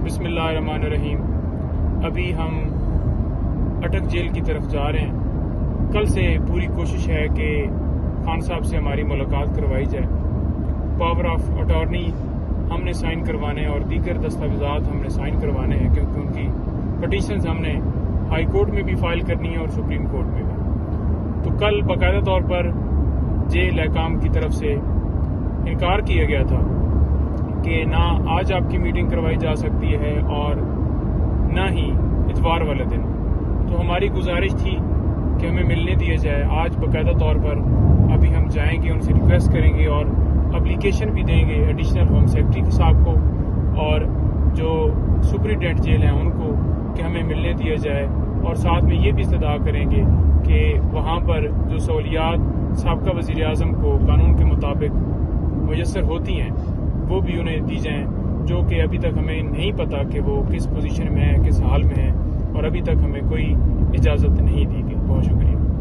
बिस्मिल्लाहिर्रहमानिर्रहीम। अभी हम अटक जेल की तरफ जा रहे हैं। कल से पूरी कोशिश है कि खान साहब से हमारी मुलाकात करवाई जाए। पावर ऑफ अटॉर्नी हमने साइन करवाने हैं और दीगर दस्तावेज़ात हमने साइन करवाने हैं, क्योंकि उनकी पटिशन्स हमने हाई कोर्ट में भी फाइल करनी है और सुप्रीम कोर्ट में भी। तो कल बाकायदा तौर पर जेल हकाम की तरफ से इनकार किया गया था कि ना आज आपकी मीटिंग करवाई जा सकती है और ना ही इतवार वाले दिन। तो हमारी गुजारिश थी कि हमें मिलने दिया जाए। आज बाकायदा तौर पर अभी हम जाएंगे, उनसे रिक्वेस्ट करेंगे और एप्लीकेशन भी देंगे एडिशनल होम सेक्रेटरी साहब को और जो सुपरिटेंडेंट जेल हैं उनको कि हमें मिलने दिया जाए। और साथ में ये भी इस्तदा करेंगे कि वहाँ पर जो सहूलियात साबका वज़ीर आज़म को कानून के मुताबिक मुयस्सर होती हैं वो भी उन्हें दी जाएँ, जो कि अभी तक हमें नहीं पता कि वो किस पोजीशन में है, किस हाल में है, और अभी तक हमें कोई इजाज़त नहीं दी गई। बहुत शुक्रिया।